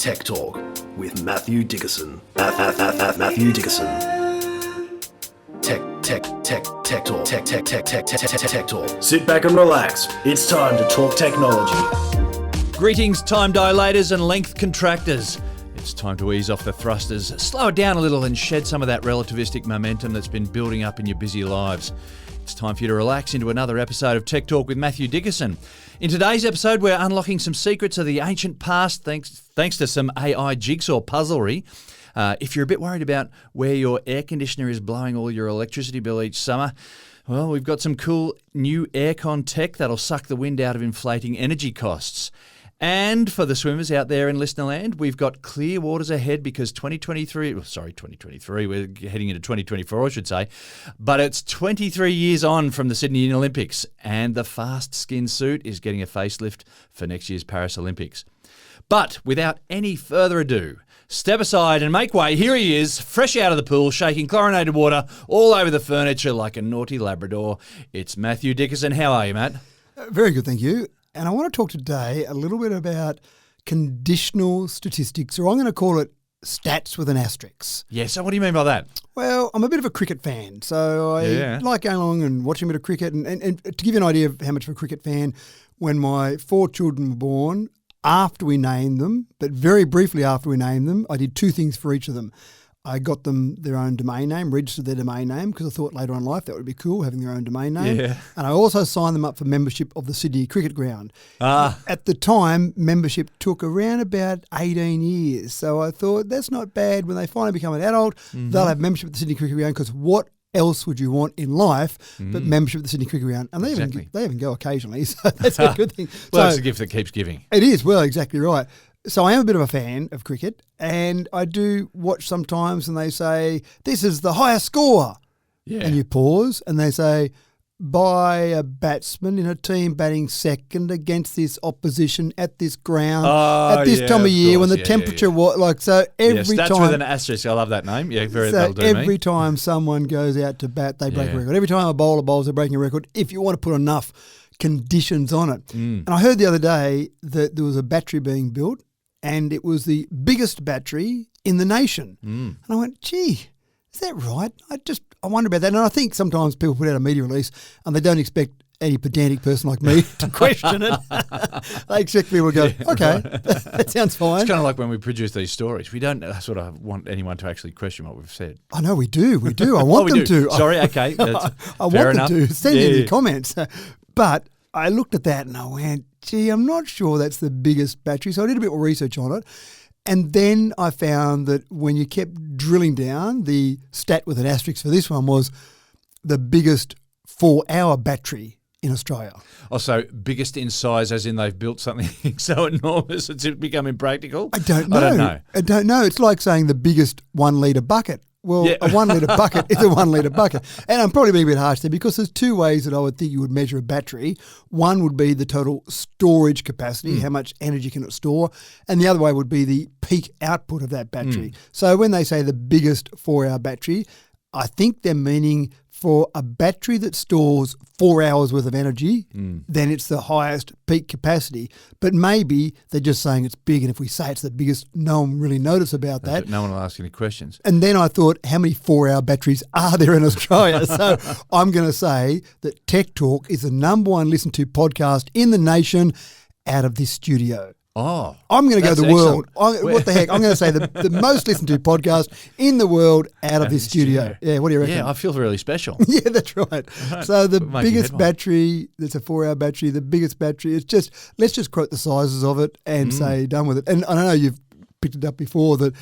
Tech Talk with Matthew Dickerson. Matthew Dickerson. Tech Talk. Tech Talk. Sit back and relax. It's time to talk technology. Greetings, time dilators and length contractors. It's time to ease off the thrusters, slow it down a little and shed some of that relativistic momentum that's been building up in your busy lives. It's time for you to relax into another episode of Tech Talk with Matthew Dickerson. In today's episode, we're unlocking some secrets of the ancient past thanks to some AI jigsaw puzzlery. If you're a bit worried about where your air conditioner is blowing all your electricity bill each summer, well, we've got some cool new aircon tech that'll suck the wind out of inflating energy costs. And for the swimmers out there in listener land, we've got clear waters ahead because 2023, we're heading into 2024, I should say, but it's 23 years on from the Sydney Olympics and the fast skin suit is getting a facelift for next year's Paris Olympics. But without any further ado, step aside and make way. Here he is, fresh out of the pool, shaking chlorinated water all over the furniture like a naughty Labrador. It's Matthew Dickerson. How are you, Matt? Very good, thank you. And I want to talk today a little bit about conditional statistics, or I'm going to call it stats with an asterisk. Yeah, so what do you mean by that? Well, I'm a bit of a cricket fan, so I like going along and watching a bit of cricket. And to give you an idea of how much of a cricket fan, when my 4 children were born, after we named them, but very briefly after we named them, I did 2 things for each of them. I got them their own domain name, registered their domain name, because I thought later on in life that would be cool, having their own domain name. Yeah. And I also signed them up for membership of the Sydney Cricket Ground. At the time, membership took around about 18 years. So I thought that's not bad. When they finally become an adult, they'll have membership at the Sydney Cricket Ground, because what else would you want in life but membership at the Sydney Cricket Ground? And they even go occasionally, so that's a good thing. Well, so, it's a gift that keeps giving. It is, well, exactly right. So I am a bit of a fan of cricket, and I do watch sometimes and they say, this is the highest score. Yeah. And you pause and they say, by a batsman in a team batting second against this opposition at this ground at this time of year when the temperature was like, so every stats time. with an asterisk, I love that name. Yeah, So every time someone goes out to bat, they break a record. Every time a bowler bowls, they're breaking a record if you want to put enough conditions on it. And I heard the other day that there was a battery being built, and it was the biggest battery in the nation. And I went, gee, is that right? I wonder about that. And I think sometimes people put out a media release and they don't expect any pedantic person like me to question it. They expect people to go, okay, that sounds fine. It's kind of like when we produce these stories. We don't sort of want anyone to actually question what we've said. I know we do. I want them to. Sorry, okay. I want them to. Send in the comments. But I looked at that and I went, gee, I'm not sure that's the biggest battery. So I did a bit more research on it. And then I found that when you kept drilling down, the stat with an asterisk for this one was the biggest 4-hour battery in Australia. Oh, so biggest in size as in they've built something so enormous it's become impractical? I don't know. It's like saying the biggest 1 litre bucket. Well, a 1 litre bucket is a 1 litre bucket. And I'm probably being a bit harsh there because there's 2 ways that I would think you would measure a battery. One would be the total storage capacity, how much energy can it store, and the other way would be the peak output of that battery. So when they say the biggest 4-hour battery, I think they're meaning for a battery that stores 4 hours worth of energy, then it's the highest peak capacity. But maybe they're just saying it's big, and if we say it's the biggest, no one really notice about that. No one will ask any questions. And then I thought, how many 4-hour batteries are there in Australia? So I'm going to say that Tech Talk is the number 1 listened to podcast in the nation out of this studio. Oh, I'm going to go the world. Excellent. What the heck? I'm going to say the most listened to podcast in the world out of this studio. Yeah, what do you reckon? Yeah, I feel really special. Yeah, that's right. So the biggest battery, that's a 4-hour battery, the biggest battery, it's just, let's just quote the sizes of it and say done with it. And I know you've picked it up before that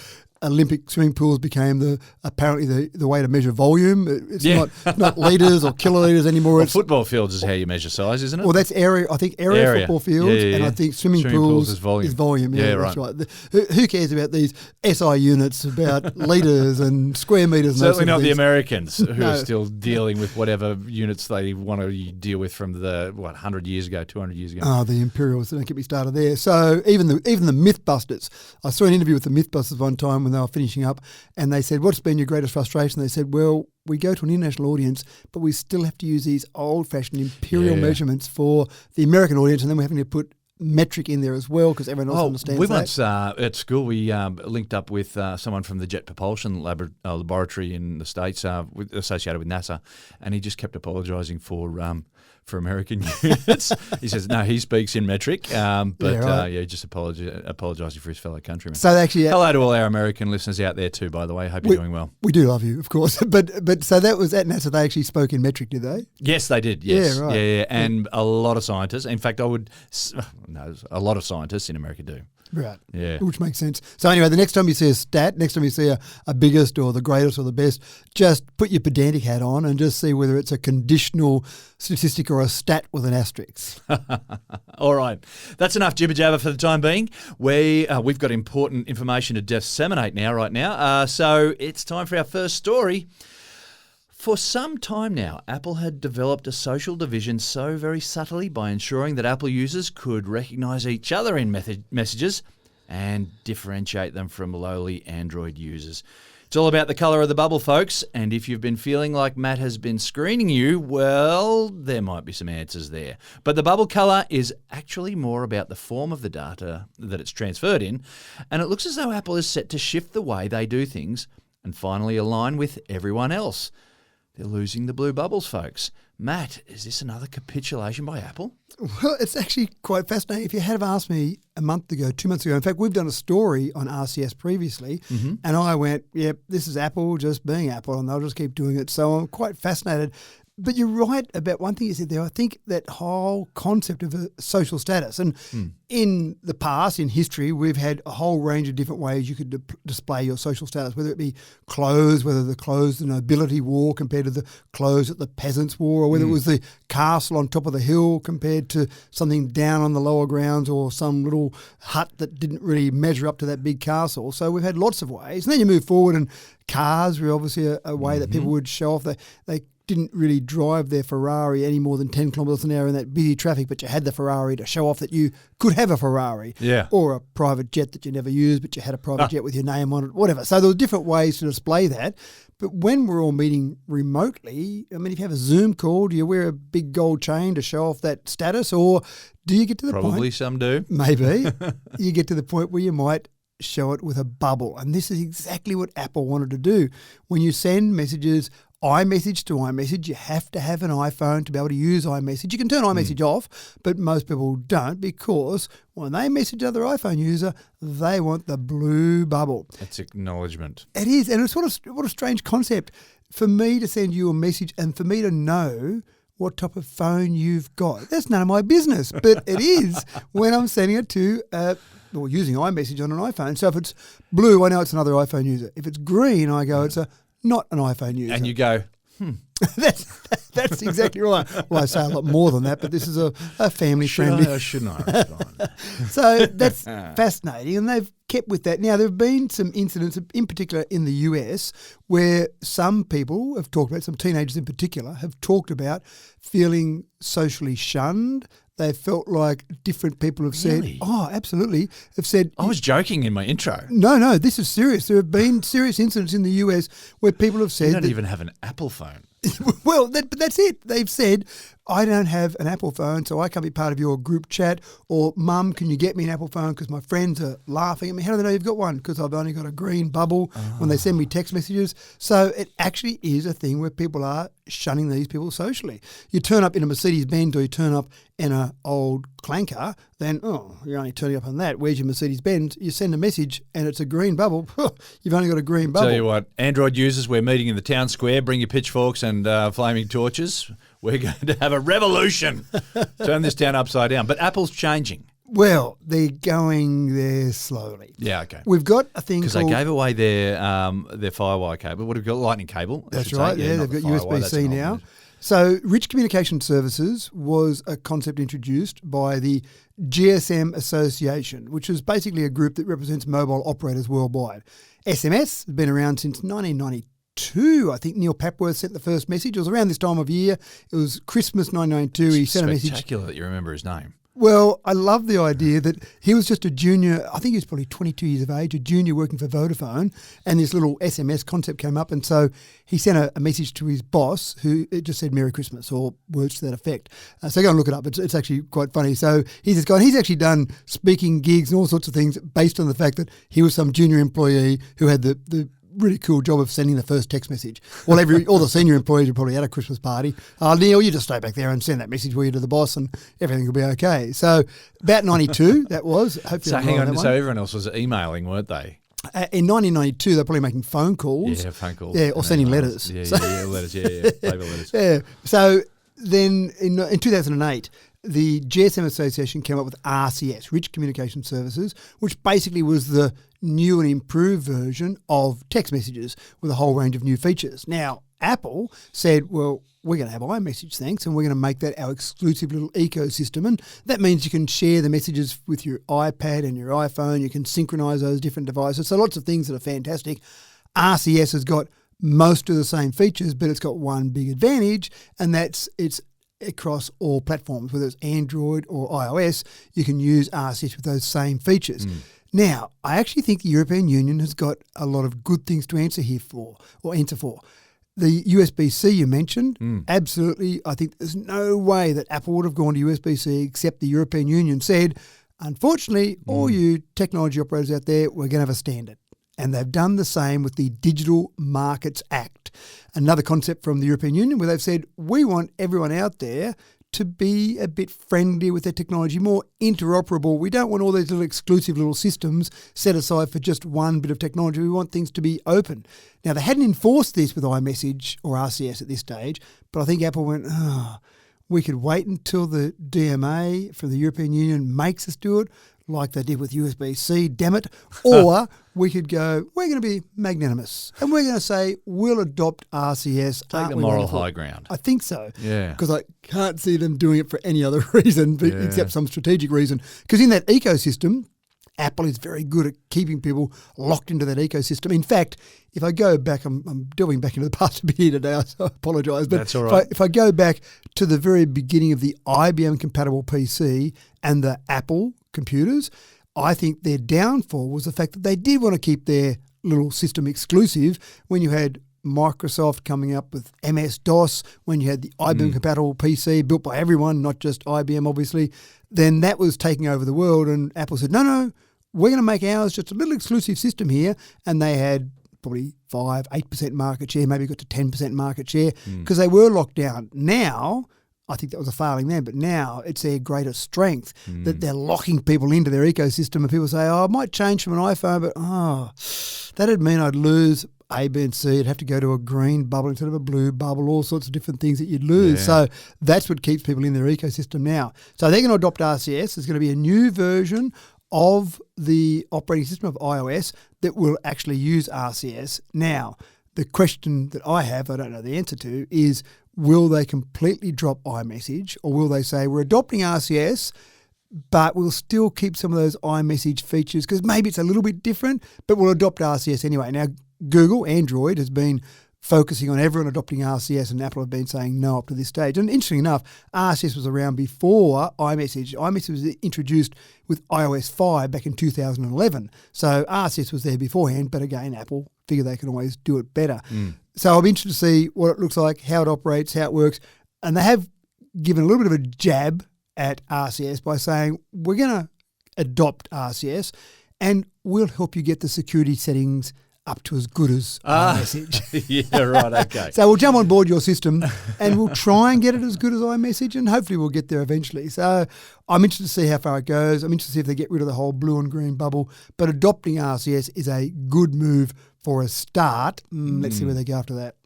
Olympic swimming pools became apparently the way to measure volume. It's not litres or kilolitres anymore. Well, football fields is how you measure size, isn't it? Well, that's area. I think area. Football fields, and I think swimming pools is volume. Yeah, right. That's right. Who cares about these SI units, about litres and square metres? Certainly not the Americans who are still dealing with whatever units they want to deal with from 100 years ago, 200 years ago. Oh, the Imperials, don't get me started there. So even the Mythbusters, I saw an interview with the Mythbusters one time when they were finishing up, and they said, what's been your greatest frustration? They said, well, we go to an international audience, but we still have to use these old-fashioned imperial measurements for the American audience, and then we're having to put metric in there as well because everyone else understands that. Once at school we linked up with someone from the Jet Propulsion Laboratory in the States associated with NASA, and he just kept apologising for American units. He says, no, he speaks in metric, just apologising for his fellow countrymen. So actually, hello to all our American listeners out there too, by the way. Hope you're doing well. We do love you, of course. But so that was at NASA, they actually spoke in metric, did they? Yes, they did. Yes. Yeah, right. Yeah. And a lot of scientists, in fact, a lot of scientists in America do. Right. Yeah. Which makes sense. So anyway, the next time you see a stat, next time you see a biggest or the greatest or the best, just put your pedantic hat on and just see whether it's a conditional statistic or a stat with an asterisk. All right. That's enough jibber jabber for the time being. We've got important information to disseminate right now. So it's time for our first story. For some time now, Apple had developed a social division so very subtly by ensuring that Apple users could recognise each other in messages and differentiate them from lowly Android users. It's all about the colour of the bubble, folks, and if you've been feeling like Matt has been screening you, well, there might be some answers there. But the bubble colour is actually more about the form of the data that it's transferred in, and it looks as though Apple is set to shift the way they do things and finally align with everyone else. They're losing the blue bubbles, folks. Matt, is this another capitulation by Apple? Well, it's actually quite fascinating. If you had asked me a month ago, 2 months ago, in fact, we've done a story on RCS previously, and I went, yep, this is Apple just being Apple, and they'll just keep doing it. So I'm quite fascinated. But you're right about one thing you said there. I think that whole concept of a social status, and in the past, in history, we've had a whole range of different ways you could display your social status, whether it be clothes, whether the clothes the nobility wore compared to the clothes that the peasants wore, or whether it was the castle on top of the hill compared to something down on the lower grounds or some little hut that didn't really measure up to that big castle. So we've had lots of ways. And then you move forward, and cars were obviously a way that people would show off. They didn't really drive their Ferrari any more than 10 kilometres an hour in that busy traffic, but you had the Ferrari to show off that you could have a Ferrari. Yeah. Or a private jet that you never used, but you had a private jet with your name on it, whatever. So there were different ways to display that. But when we're all meeting remotely, I mean, if you have a Zoom call, do you wear a big gold chain to show off that status, or do you get to the point? Probably some do. Maybe. You get to the point where you might show it with a bubble. And this is exactly what Apple wanted to do. When you send messages iMessage to iMessage, you have to have an iPhone to be able to use iMessage. You can turn iMessage off, but most people don't, because when they message another iPhone user, they want the blue bubble. It's acknowledgement. It is, and it's what a strange concept for me to send you a message and for me to know what type of phone you've got. That's none of my business, but it is when I'm sending it to using iMessage on an iPhone. So if it's blue, I know it's another iPhone user. If it's green, I go, it's not an iPhone user. And you go, That's exactly right. Well, I say a lot more than that, but this is a family-friendly. Shouldn't I? So that's fascinating, and they've kept with that. Now, there have been some incidents, in particular in the US, where some people have talked about, some teenagers in particular, have talked about feeling socially shunned. They felt like different people have said, oh, absolutely, have said. I was joking in my intro. No, this is serious. There have been serious incidents in the US where people have said. You don't even have an Apple phone. Well, but that's it. They've said, I don't have an Apple phone, so I can't be part of your group chat. Or, Mum, can you get me an Apple phone because my friends are laughing at me? How do they know you've got one? Because I've only got a green bubble when they send me text messages. So it actually is a thing where people are shunning these people socially. You turn up in a Mercedes-Benz or you turn up in an old clanker, then, you're only turning up on that. Where's your Mercedes-Benz? You send a message and it's a green bubble. You've only got a green bubble. Tell you what, Android users, we're meeting in the town square. Bring your pitchforks and flaming torches. We're going to have a revolution. Turn this town upside down. But Apple's changing. Well, they're going there slowly. Yeah, okay. We've got a thing because they gave away their FireWire cable. What have we got? Lightning cable. That's right. Yeah, they've got USB-C now. So Rich Communication Services was a concept introduced by the GSM Association, which is basically a group that represents mobile operators worldwide. SMS has been around since 1992. I think Neil Papworth sent the first message. It was around this time of year. It was Christmas 1992. He sent a message. Spectacular that you remember his name. Well, I love the idea that he was just a junior, I think he was probably 22 years of age, a junior working for Vodafone, and this little SMS concept came up, and so he sent a message to his boss who it just said Merry Christmas or words to that effect. So go and look it up. It's actually quite funny. So he's this guy, and he's actually done speaking gigs and all sorts of things based on the fact that he was some junior employee who had the really cool job of sending the first text message. Well, all the senior employees are probably at a Christmas party. Neil, you just stay back there and send that message for you to the boss and everything will be okay. So about 92, that was. Hopefully so hang on, so everyone else was emailing, weren't they? In 1992, they're probably making phone calls. Yeah, phone calls. Yeah, or sending letters. Yeah, letters, paper letters. Yeah. So then in 2008, the GSM Association came up with RCS, Rich Communication Services, which basically was the new and improved version of text messages with a whole range of new features. Now, Apple said, well, we're going to have iMessage, thanks, and we're going to make that our exclusive little ecosystem. And that means you can share the messages with your iPad and your iPhone. You can synchronize those different devices. So lots of things that are fantastic. RCS has got most of the same features, but it's got one big advantage, and that's it's across all platforms, whether it's Android or iOS, you can use RCS with those same features. Now, I actually think the European Union has got a lot of good things to answer for. The USB-C you mentioned, absolutely. I think there's no way that Apple would have gone to USB-C except the European Union said, unfortunately, all you technology operators out there, we're going to have a standard. And they've done the same with the Digital Markets Act, another concept from the European Union where they've said, we want everyone out there to be a bit friendly with their technology, more interoperable. We don't want all these little exclusive little systems set aside for just one bit of technology. We want things to be open. Now, they hadn't enforced this with iMessage or RCS at this stage, but I think Apple went, we could wait until the DMA from the European Union makes us do it, like they did with USB-C, damn it. Or we could go, we're going to be magnanimous and we're going to say we'll adopt RCS. Take the moral high ground. I think so. Yeah. Because I can't see them doing it for any other reason except some strategic reason. Because in that ecosystem, Apple is very good at keeping people locked into that ecosystem. In fact, if I go back, I'm delving back into the past a bit here today, so I apologise. But that's all right. If I go back to the very beginning of the IBM-compatible PC and the Apple computers, I think their downfall was the fact that they did want to keep their little system exclusive when you had Microsoft coming up with MS-DOS, when you had the IBM-compatible PC built by everyone, not just IBM, obviously, then that was taking over the world and Apple said, no, we're going to make ours just a little exclusive system here. And they had probably 5-8% market share, maybe got to 10% market share because they were locked down. Now, I think that was a failing then, but now it's their greatest strength that they're locking people into their ecosystem and people say, I might change from an iPhone, but that'd mean I'd lose A, B, and C. You'd have to go to a green bubble instead of a blue bubble, all sorts of different things that you'd lose. Yeah. So that's what keeps people in their ecosystem now. So they're going to adopt RCS. There's going to be a new version of the operating system of iOS that will actually use RCS. Now, the question that I have, I don't know the answer to, is will they completely drop iMessage or will they say we're adopting RCS but we'll still keep some of those iMessage features because maybe it's a little bit different, but we'll adopt RCS anyway. Now, Google, Android, has been focusing on everyone adopting RCS and Apple have been saying no up to this stage. And interesting enough, RCS was around before iMessage. iMessage was introduced with iOS 5 back in 2011. So RCS was there beforehand, but again, Apple figure they can always do it better. So I'll be interested to see what it looks like, how it operates, how it works. And they have given a little bit of a jab at RCS by saying, we're going to adopt RCS and we'll help you get the security settings up to as good as iMessage. Yeah, right, okay. So we'll jump on board your system and we'll try and get it as good as iMessage and hopefully we'll get there eventually. So I'm interested to see how far it goes. I'm interested to see if they get rid of the whole blue and green bubble. But adopting RCS is a good move for a start. Let's see where they go after that.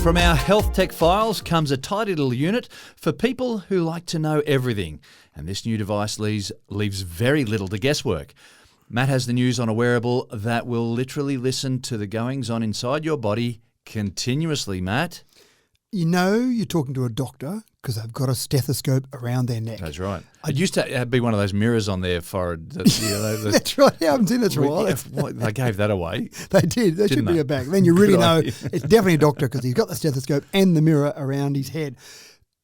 From our health tech files comes a tidy little unit for people who like to know everything. And this new device leaves very little to guesswork. Matt has the news on a wearable that will literally listen to the goings-on inside your body continuously, Matt. you know you're talking to a doctor because they've got a stethoscope around their neck. That's right. It used to be one of those mirrors on their forehead. That's right. Yeah, I haven't seen that for a while. They gave that away. They did. They should bring it back. Then you really know it's definitely a doctor because he's got the stethoscope and the mirror around his head.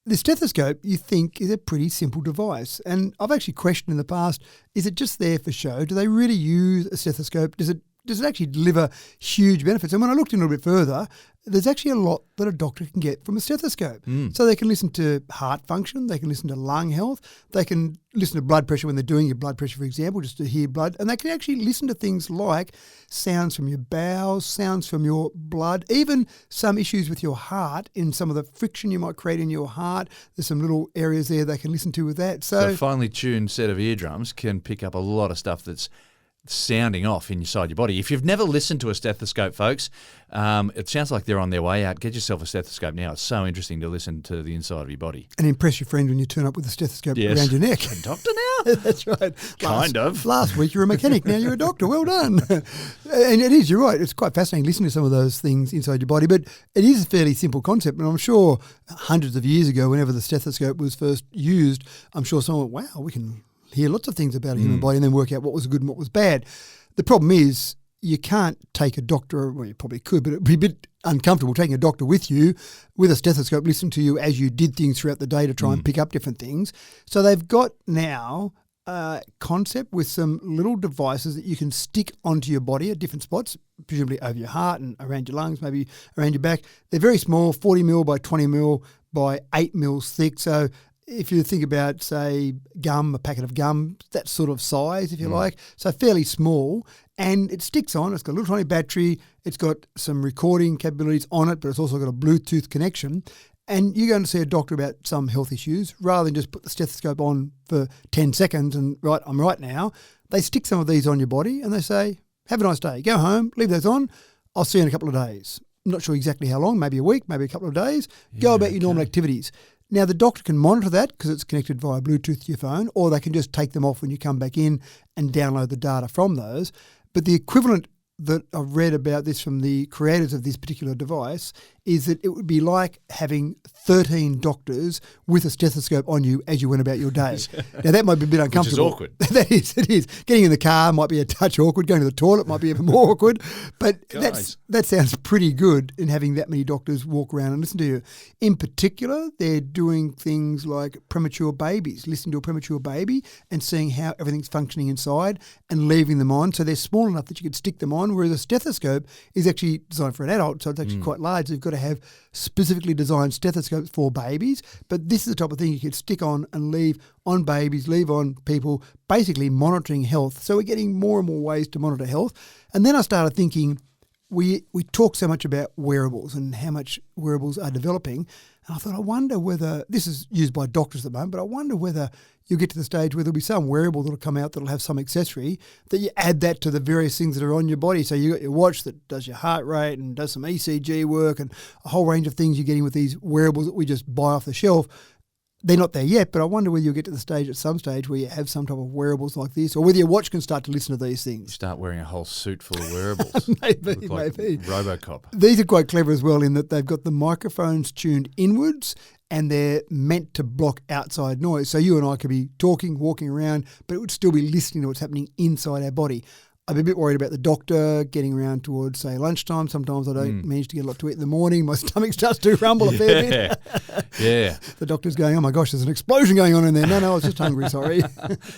The stethoscope, you think, is a pretty simple device. And I've actually questioned in the past, is it just there for show? Do they really use a stethoscope? Does it actually deliver huge benefits? And when I looked in a little bit further, there's actually a lot that a doctor can get from a stethoscope. So they can listen to heart function, they can listen to lung health, they can listen to blood pressure when they're doing your blood pressure, for example, just to hear blood. And they can actually listen to things like sounds from your bowels, sounds from your blood, even some issues with your heart in some of the friction you might create in your heart. There's some little areas there they can listen to with that. So a finely tuned set of eardrums can pick up a lot of stuff that's sounding off inside your body. If you've never listened to a stethoscope, folks, it sounds like they're on their way out. Get yourself a stethoscope now. It's so interesting to listen to the inside of your body. And impress your friend when you turn up with a stethoscope around your neck. A doctor now? That's right. Kind of. Last week you were a mechanic, now you're a doctor. Well done. And it is, you're right. It's quite fascinating listening to some of those things inside your body. But it is a fairly simple concept. And I'm sure hundreds of years ago, whenever the stethoscope was first used, I'm sure someone went, wow, we can hear lots of things about a human body and then work out what was good and what was bad. The problem is you can't take a doctor, well, you probably could, but it would be a bit uncomfortable taking a doctor with you with a stethoscope, listen to you as you did things throughout the day to try and pick up different things. So they've got now a concept with some little devices that you can stick onto your body at different spots, presumably over your heart and around your lungs, maybe around your back. They're very small, 40 mil by 20 mil by 8 mils thick. So if you think about, say, gum, a packet of gum, that sort of size, if you like, so fairly small, and it sticks on. It's got a little tiny battery. It's got some recording capabilities on it, but it's also got a Bluetooth connection. And you're going to see a doctor about some health issues, rather than just put the stethoscope on for 10 seconds and, right, I'm right now. They stick some of these on your body and they say, have a nice day. Go home, leave those on. I'll see you in a couple of days. I'm not sure exactly how long, maybe a week, maybe a couple of days. Go about your normal activities. Now, the doctor can monitor that because it's connected via Bluetooth to your phone, or they can just take them off when you come back in and download the data from those. But the equivalent that I've read about this from the creators of this particular device is that it would be like having 13 doctors with a stethoscope on you as you went about your day. Now, that might be a bit uncomfortable. Which is awkward. That is, it is. Getting in the car might be a touch awkward. Going to the toilet might be even more awkward. But that sounds pretty good in having that many doctors walk around and listen to you. In particular, they're doing things like premature babies, listening to a premature baby and seeing how everything's functioning inside and leaving them on. So they're small enough that you could stick them on, whereas a stethoscope is actually designed for an adult, so it's actually quite large. So you've got to have specifically designed stethoscopes for babies, but this is the type of thing you could stick on and leave on babies, leave on people, basically monitoring health. So we're getting more and more ways to monitor health. And then I started thinking, we talk so much about wearables and how much wearables are developing. And I thought, I wonder whether, this is used by doctors at the moment, but I wonder whether you'll get to the stage where there'll be some wearable that'll come out that'll have some accessory that you add that to the various things that are on your body. So you got your watch that does your heart rate and does some ECG work and a whole range of things you're getting with these wearables that we just buy off the shelf. They're not there yet, but I wonder whether you'll get to the stage at some stage where you have some type of wearables like this, or whether your watch can start to listen to these things. You start wearing a whole suit full of wearables. maybe. Robocop. These are quite clever as well in that they've got the microphones tuned inwards and they're meant to block outside noise. So you and I could be talking, walking around, but it would still be listening to what's happening inside our body. I'm a bit worried about the doctor getting around towards, say, lunchtime. Sometimes I don't manage to get a lot to eat in the morning. My stomach starts to rumble a fair bit. Yeah. The doctor's going, oh my gosh, there's an explosion going on in there. No, I was just hungry, sorry.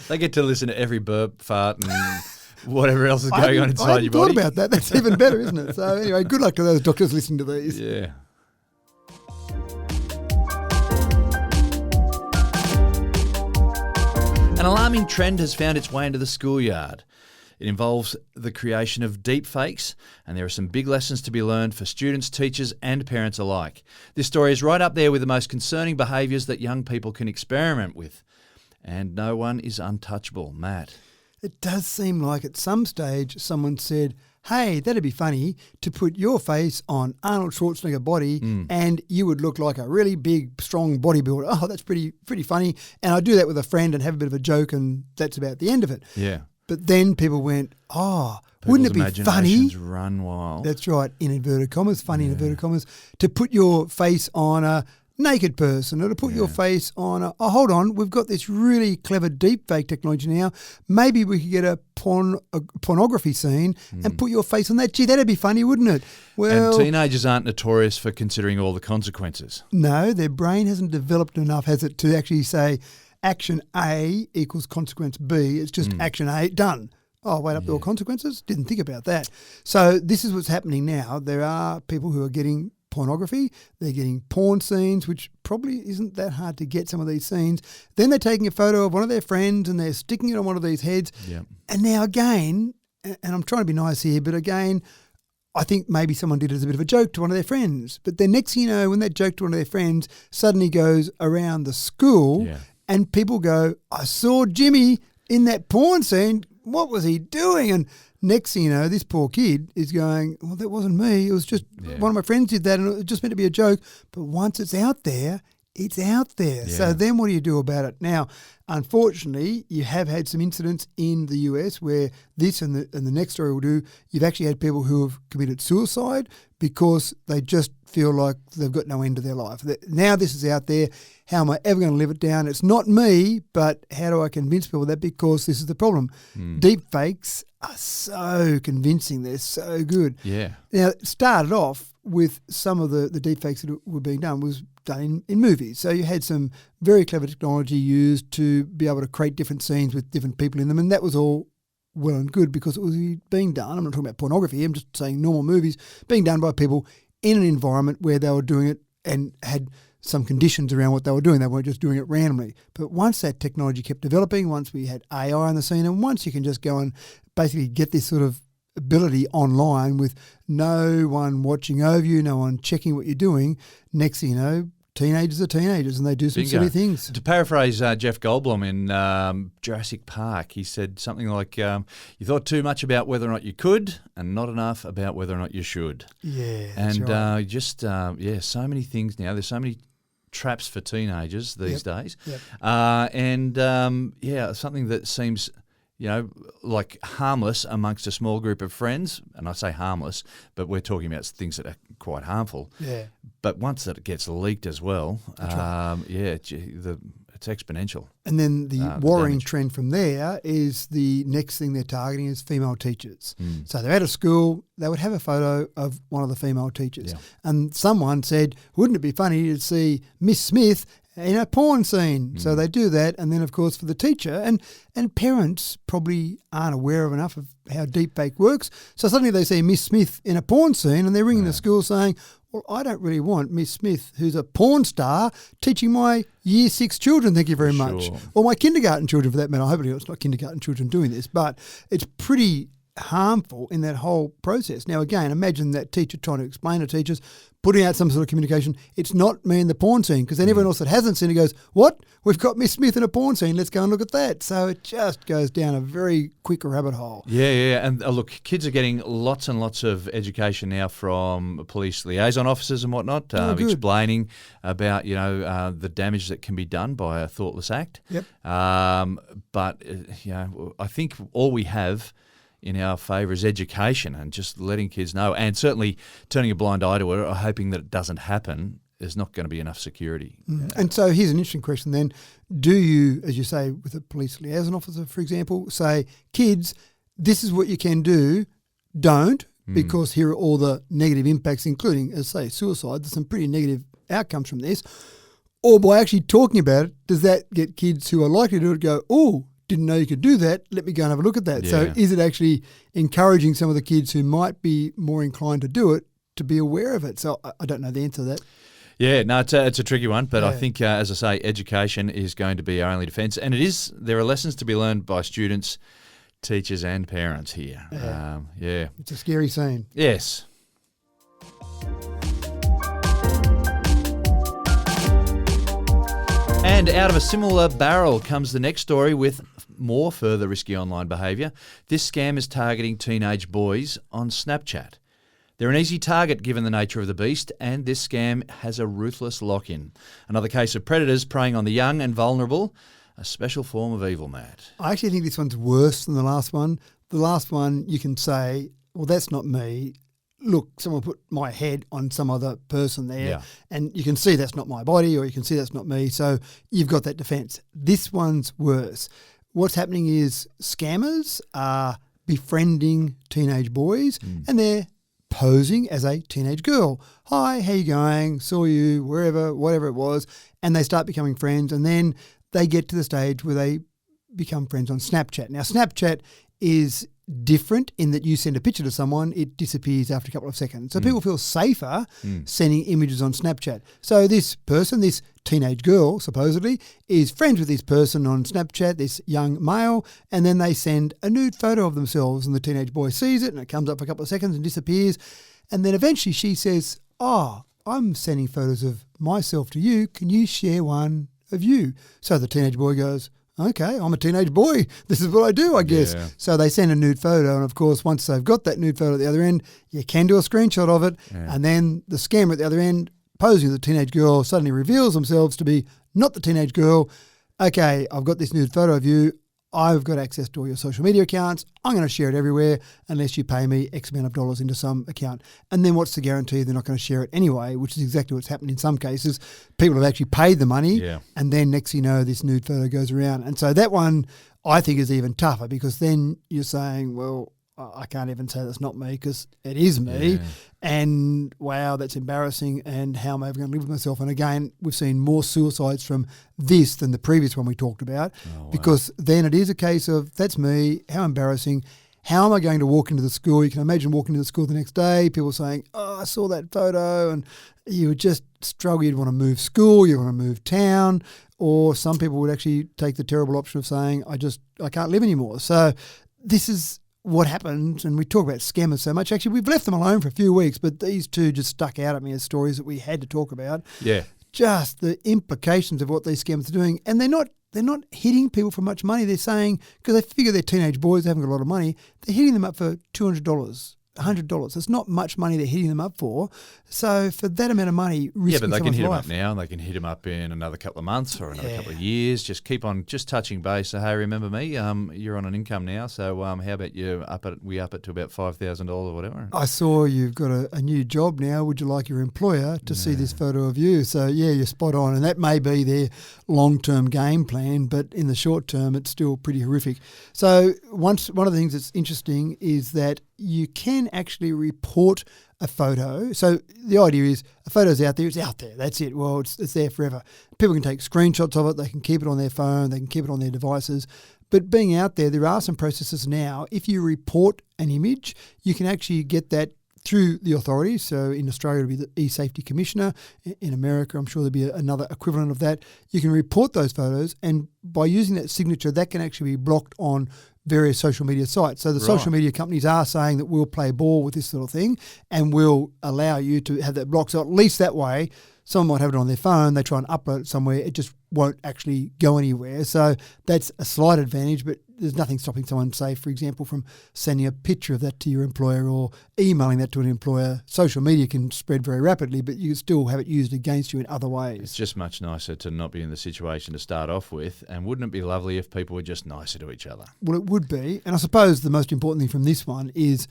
They get to listen to every burp, fart and whatever else is going on inside your body. I hadn't thought about that. That's even better, isn't it? So anyway, good luck to those doctors listening to these. Yeah. An alarming trend has found its way into the schoolyard. It involves the creation of deepfakes, and there are some big lessons to be learned for students, teachers and parents alike. This story is right up there with the most concerning behaviours that young people can experiment with. And no one is untouchable. Matt. It does seem like at some stage someone said, hey, that'd be funny to put your face on Arnold Schwarzenegger body and you would look like a really big, strong bodybuilder. Oh, that's pretty funny. And I do that with a friend and have a bit of a joke and that's about the end of it. Yeah. But then people went, wouldn't it be funny? Imaginations run wild. That's right, in inverted commas, funny in inverted commas, to put your face on a naked person or to put your face on hold on, we've got this really clever deepfake technology now. Maybe we could get a pornography scene and put your face on that. Gee, that'd be funny, wouldn't it? Well, and teenagers aren't notorious for considering all the consequences. No, their brain hasn't developed enough, has it, to actually say action A equals consequence B. It's just action A, done. Oh, wait up, there were consequences? Didn't think about that. So this is what's happening now. There are people who are getting pornography, they're getting porn scenes, which probably isn't that hard to get, some of these scenes. Then they're taking a photo of one of their friends and they're sticking it on one of these heads. Yep. And now again, and I'm trying to be nice here, but again, I think maybe someone did it as a bit of a joke to one of their friends. But then next thing you know, when that joke to one of their friends suddenly goes around the school and people go, I saw Jimmy in that porn scene, what was he doing? And next thing you know, this poor kid is going, well, that wasn't me. It was just one of my friends did that and it was just meant to be a joke. But once it's out there, it's out there. Yeah. So then what do you do about it? Now, unfortunately, you have had some incidents in the US where this and the next story will do, you've actually had people who have committed suicide because they just feel like they've got no end to their life. Now this is out there. How am I ever going to live it down? It's not me, but how do I convince people that? Because this is the problem. Deep fakes are so convincing. They're so good. Yeah. Now, it started off with some of the deep fakes that were being done was done in movies. So you had some very clever technology used to be able to create different scenes with different people in them, and that was all well and good because it was being done. I'm not talking about pornography. I'm just saying normal movies being done by people in an environment where they were doing it and had some conditions around what they were doing. They weren't just doing it randomly. But once that technology kept developing, once we had AI on the scene, and once you can just go and basically get this sort of ability online with no one watching over you, no one checking what you're doing, next thing you know, teenagers are teenagers and they do some silly things. To paraphrase Jeff Goldblum in Jurassic Park, he said something like, you thought too much about whether or not you could and not enough about whether or not you should. Yeah, and right. So many things now. There's so many traps for teenagers these days. Yep. Something that seems, like harmless amongst a small group of friends, and I say harmless, but we're talking about things that are quite harmful. Yeah. But once that it gets leaked as well, it's exponential. And then the worrying trend from there is the next thing they're targeting is female teachers. So they're at a school, they would have a photo of one of the female teachers. Yeah. And someone said, wouldn't it be funny to see Miss Smith in a porn scene? So they do that, and then of course for the teacher, and parents probably aren't aware of enough of how deepfake works. So suddenly they see Miss Smith in a porn scene and they're ringing the school saying, well, I don't really want Miss Smith, who's a porn star, teaching my Year 6 children, thank you very much. Or my kindergarten children for that matter. Hopefully it's not kindergarten children doing this, but it's pretty harmful in that whole process. Now, again, imagine that teacher trying to explain to teachers, putting out some sort of communication, it's not me in the porn scene, because then everyone else that hasn't seen it goes, what? We've got Miss Smith in a porn scene, let's go and look at that. So it just goes down a very quick rabbit hole. Yeah. And look, kids are getting lots and lots of education now from police liaison officers and whatnot, explaining about, the damage that can be done by a thoughtless act. Yep. But I think all we have in our favour is education and just letting kids know, and certainly turning a blind eye to it or hoping that it doesn't happen is not going to be enough security. And so here's an interesting question then. Do you, as you say, with a police liaison officer, for example, say, kids, this is what you can do, don't, because here are all the negative impacts, including, as say, suicide. There's some pretty negative outcomes from this. Or by actually talking about it, does that get kids who are likely to do it go, oh, didn't know you could do that, let me go and have a look at that. Yeah. So is it actually encouraging some of the kids who might be more inclined to do it to be aware of it? So I don't know the answer to that. Yeah, no, it's a tricky one, but I think, as I say, education is going to be our only defence. And there are lessons to be learned by students, teachers and parents here. It's a scary scene. Yes. And out of a similar barrel comes the next story with more further risky online behaviour. This scam is targeting teenage boys on Snapchat. They're an easy target given the nature of the beast, and this scam has a ruthless lock-in. Another case of predators preying on the young and vulnerable. A special form of evil, Matt. I actually think this one's worse than the last one. The last one, you can say, well, that's not me. Look, someone put my head on some other person there, and you can see that's not my body, or you can see that's not me. So you've got that defense. This one's worse. What's happening is scammers are befriending teenage boys, and they're posing as a teenage girl. Hi, how you going? Saw you wherever, whatever it was, and they start becoming friends, and then they get to the stage where they become friends on Snapchat. Now, Snapchat is different in that you send a picture to someone, it disappears after a couple of seconds. So people feel safer sending images on Snapchat. So this person, this teenage girl, supposedly, is friends with this person on Snapchat, this young male, and then they send a nude photo of themselves, and the teenage boy sees it, and it comes up for a couple of seconds and disappears. And then eventually she says, oh, I'm sending photos of myself to you. Can you share one of you? So the teenage boy goes, okay, I'm a teenage boy. This is what I do, I guess. Yeah. So they send a nude photo, and of course, once they've got that nude photo at the other end, you can do a screenshot of it, and then the scammer at the other end, posing as a teenage girl, suddenly reveals themselves to be not the teenage girl. Okay, I've got this nude photo of you. I've got access to all your social media accounts. I'm going to share it everywhere unless you pay me X amount of dollars into some account. And then what's the guarantee they're not going to share it anyway, which is exactly what's happened in some cases. People have actually paid the money, and then next thing you know, this nude photo goes around. And so that one I think is even tougher, because then you're saying, well, I can't even say that's not me because it is me. Yeah. And wow, that's embarrassing. And how am I ever going to live with myself? And again, we've seen more suicides from this than the previous one we talked about, because then it is a case of, that's me, how embarrassing. How am I going to walk into the school? You can imagine walking into the school the next day, people saying, oh, I saw that photo, and you would just struggle. You'd want to move school, you want to move town, or some people would actually take the terrible option of saying, I can't live anymore. So this is what happens, and we talk about scammers so much. Actually, we've left them alone for a few weeks, but these two just stuck out at me as stories that we had to talk about. Yeah. Just the implications of what these scammers are doing. And they're not hitting people for much money. They're saying, because they figure they're teenage boys, they haven't got a lot of money, they're hitting them up for $200. $100. It's not much money they're hitting them up for. So for that amount of money, risking but they can hit life. them up now, and they can hit them up in another couple of months or another couple of years. Just keep on touching base. So hey, remember me? You're on an income now. So how about we up it to about $5,000 or whatever? I saw you've got a new job now. Would you like your employer to see this photo of you? So yeah, you're spot on, and that may be their long-term game plan, but in the short term, it's still pretty horrific. So one of the things that's interesting is that you can actually report a photo. So the idea is a photo's out there, it's out there, that's it. Well, it's there forever. People can take screenshots of it, they can keep it on their phone, they can keep it on their devices. But being out there are some processes now. If you report an image, you can actually get that through the authorities. So in Australia, it'll be the E-Safety Commissioner. In America, I'm sure there'll be another equivalent of that. You can report those photos, and by using that signature, that can actually be blocked on various social media sites. So the social media companies are saying that we'll play ball with this sort of thing, and we'll allow you to have that blocked. So at least that way, someone might have it on their phone, they try and upload it somewhere, it just won't actually go anywhere. So that's a slight advantage, but there's nothing stopping someone, say, for example, from sending a picture of that to your employer or emailing that to an employer. Social media can spread very rapidly, but you can still have it used against you in other ways. It's just much nicer to not be in the situation to start off with, and wouldn't it be lovely if people were just nicer to each other? Well, it would be, and I suppose the most important thing from this one is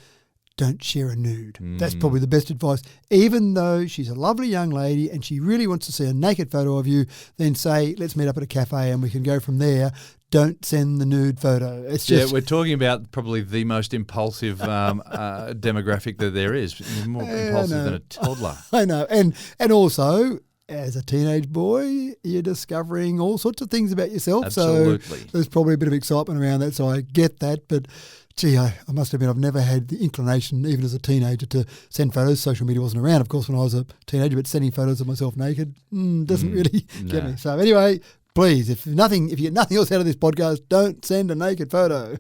don't share a nude. That's probably the best advice. Even though she's a lovely young lady and she really wants to see a naked photo of you, then say, let's meet up at a cafe and we can go from there. Don't send the nude photo. It's just we're talking about probably the most impulsive demographic that there is. More impulsive than a toddler. I know. And also, as a teenage boy, you're discovering all sorts of things about yourself. Absolutely. So there's probably a bit of excitement around that, so I get that. But gee, I must admit, I've never had the inclination, even as a teenager, to send photos. Social media wasn't around, of course, when I was a teenager, but sending photos of myself naked doesn't really get me. So anyway, please, if you get nothing else out of this podcast, don't send a naked photo.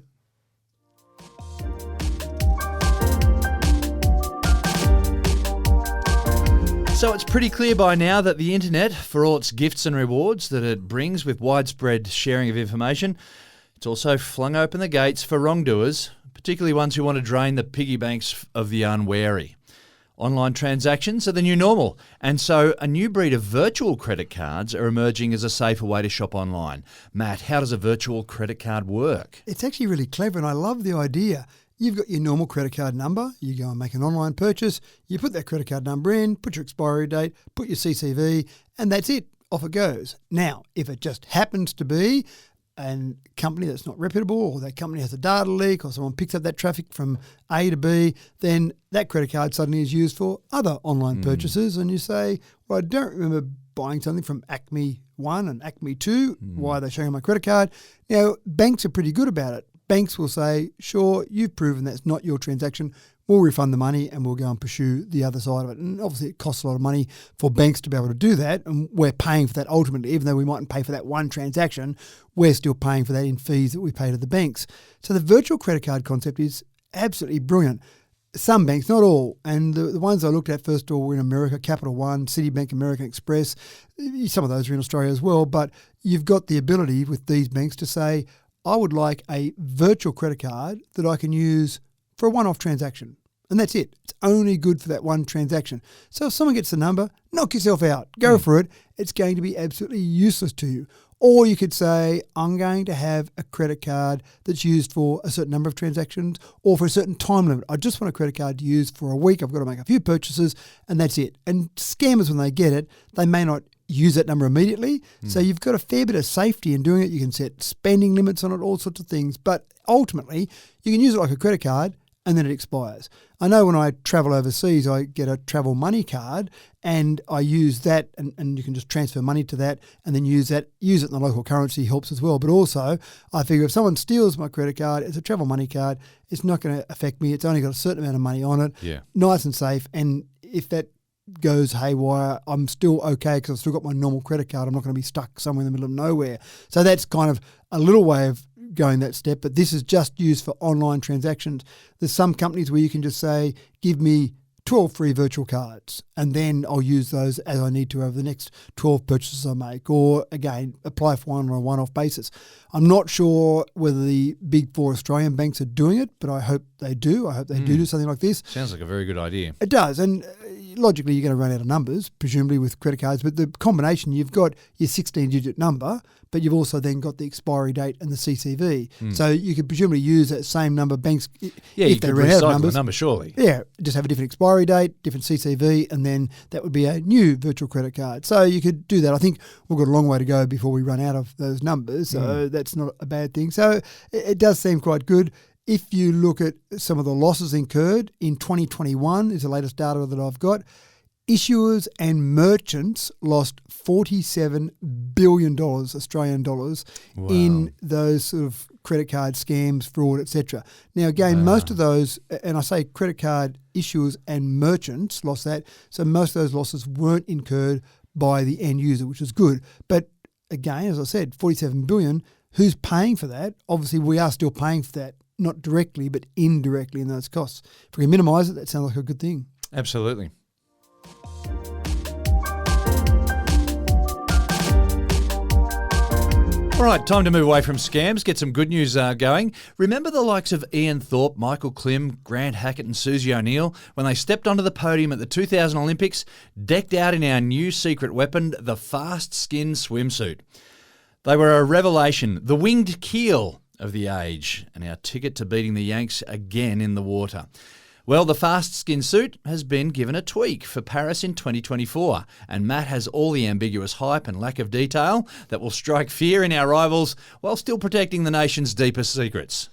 So it's pretty clear by now that the internet, for all its gifts and rewards that it brings with widespread sharing of information, it's also flung open the gates for wrongdoers, particularly ones who want to drain the piggy banks of the unwary. Online transactions are the new normal, and so a new breed of virtual credit cards are emerging as a safer way to shop online. Matt, how does a virtual credit card work? It's actually really clever, and I love the idea. You've got your normal credit card number, you go and make an online purchase, you put that credit card number in, put your expiry date, put your CCV, and that's it. Off it goes. Now, if it just happens to be a company that's not reputable, or that company has a data leak, or someone picks up that traffic from A to B, then that credit card suddenly is used for other online purchases, and you say, well, I don't remember buying something from Acme 1 and Acme 2. Why are they showing my credit card? Now, banks are pretty good about it. Banks will say, sure, you've proven that's not your transaction. We'll refund the money and we'll go and pursue the other side of it. And obviously it costs a lot of money for banks to be able to do that. And we're paying for that ultimately. Even though we mightn't pay for that one transaction, we're still paying for that in fees that we pay to the banks. So the virtual credit card concept is absolutely brilliant. Some banks, not all, and the ones I looked at first of all were in America, Capital One, Citibank, American Express. Some of those are in Australia as well. But you've got the ability with these banks to say, I would like a virtual credit card that I can use for a one-off transaction. And that's it. It's only good for that one transaction. So if someone gets the number, knock yourself out. Go for it. It's going to be absolutely useless to you. Or you could say, I'm going to have a credit card that's used for a certain number of transactions or for a certain time limit. I just want a credit card to use for a week. I've got to make a few purchases and that's it. And scammers, when they get it, they may not use that number immediately. So you've got a fair bit of safety in doing it. You can set spending limits on it, all sorts of things. But ultimately, you can use it like a credit card and then it expires. I know when I travel overseas, I get a travel money card and I use that and you can just transfer money to that and then use it in the local currency helps as well. But also, I figure if someone steals my credit card, it's a travel money card, it's not going to affect me. It's only got a certain amount of money on it. Yeah. Nice and safe. And if that goes haywire, I'm still okay because I've still got my normal credit card. I'm not going to be stuck somewhere in the middle of nowhere. So that's kind of a little way of going that step, but this is just used for online transactions. There's some companies where you can just say, give me 12 free virtual cards and then I'll use those as I need to over the next 12 purchases I make, or again, apply for one on a one-off basis. I'm not sure whether the big four Australian banks are doing it, but I hope they do. I hope they do something like this. Sounds like a very good idea. It does, and logically you're going to run out of numbers, presumably with credit cards, but the combination, you've got your 16-digit number, but you've also then got the expiry date and the CCV. So you could presumably use that same number banks if they run out of numbers. The number, surely. Yeah, just have a different expiry date, different CCV, and then that would be a new virtual credit card. So you could do that. I think we've got a long way to go before we run out of those numbers, so that's not a bad thing. So it does seem quite good. If you look at some of the losses incurred in 2021, is the latest data that I've got, issuers and merchants lost $47 billion Australian dollars in those sort of credit card scams, fraud, etc. Now, again, most of those, and I say credit card issuers and merchants lost that, so most of those losses weren't incurred by the end user, which is good. But again, as I said, $47 billion, who's paying for that? Obviously, we are still paying for that, not directly, but indirectly in those costs. If we can minimise it, that sounds like a good thing. Absolutely. All right, time to move away from scams, get some good news going. Remember the likes of Ian Thorpe, Michael Klim, Grant Hackett and Susie O'Neill when they stepped onto the podium at the 2000 Olympics, decked out in our new secret weapon, the Fast Skin swimsuit. They were a revelation, the winged keel of the age, and our ticket to beating the Yanks again in the water. Well, the Fast Skin suit has been given a tweak for Paris in 2024, and Matt has all the ambiguous hype and lack of detail that will strike fear in our rivals while still protecting the nation's deepest secrets.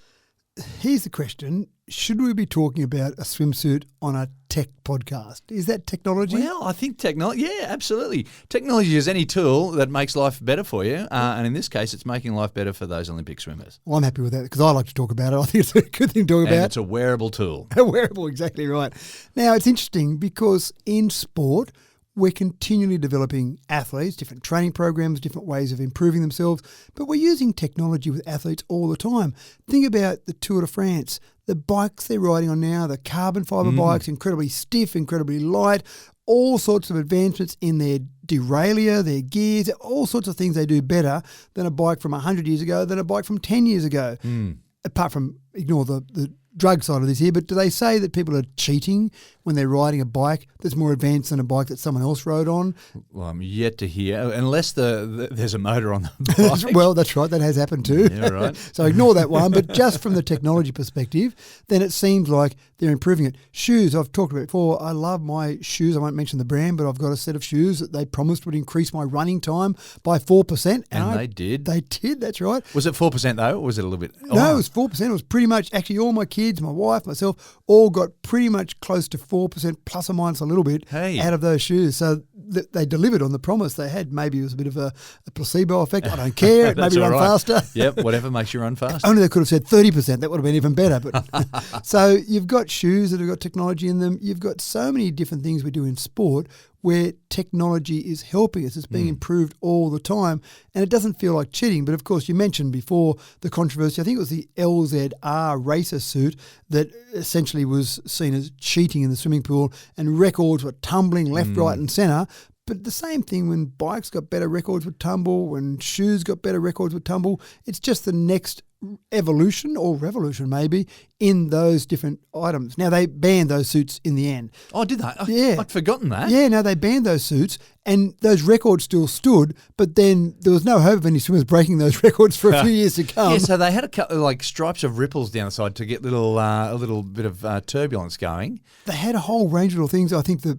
Here's the question. Should we be talking about a swimsuit on a tech podcast? Is that technology? Well, I think technology, yeah, absolutely. Technology is any tool that makes life better for you, and in this case, it's making life better for those Olympic swimmers. Well, I'm happy with that because I like to talk about it. I think it's a good thing to talk about. And it's a wearable tool. A wearable, exactly right. Now, it's interesting because in sport, we're continually developing athletes, different training programs, different ways of improving themselves, but we're using technology with athletes all the time. Think about the Tour de France, the bikes they're riding on now, the carbon fibre bikes, incredibly stiff, incredibly light, all sorts of advancements in their derailleur, their gears, all sorts of things they do better than a bike from 100 years ago, than a bike from 10 years ago. Apart from, ignore the drug side of this here, but do they say that people are cheating when they're riding a bike that's more advanced than a bike that someone else rode on? Well, I'm yet to hear, unless there's a motor on the bike. Well, that's right. That has happened too. Yeah, right. So ignore that one. But just from the technology perspective, then it seems like they're improving it. Shoes, I've talked about before. I love my shoes. I won't mention the brand, but I've got a set of shoes that they promised would increase my running time by 4%. And they did. They did, that's right. Was it 4% though, or was it a little bit? No, it was 4%. It was pretty much, actually all my kids, my wife, myself, all got pretty much close to 4% plus or minus a little bit out of those shoes. So they delivered on the promise they had. Maybe it was a bit of a placebo effect. I don't care. It maybe run faster. Yep, whatever makes you run fast. Only they could have said 30%. That would have been even better. But so you've got shoes that have got technology in them. You've got so many different things we do in sport where technology is helping us. It's being improved all the time, and it doesn't feel like cheating. But, of course, you mentioned before the controversy. I think it was the LZR racer suit that essentially was seen as cheating in the swimming pool, and records were tumbling left, right and centre. But the same thing when bikes got better records would tumble, when shoes got better records would tumble. It's just the next evolution or revolution maybe in those different items. Now, they banned those suits in the end. Oh, did they? Yeah. I'd forgotten that. Yeah, no, they banned those suits and those records still stood, but then there was no hope of any swimmers breaking those records for a few years to come. Yeah, so they had a couple like stripes of ripples down the side to get a little bit of turbulence going. They had a whole range of little things. I think the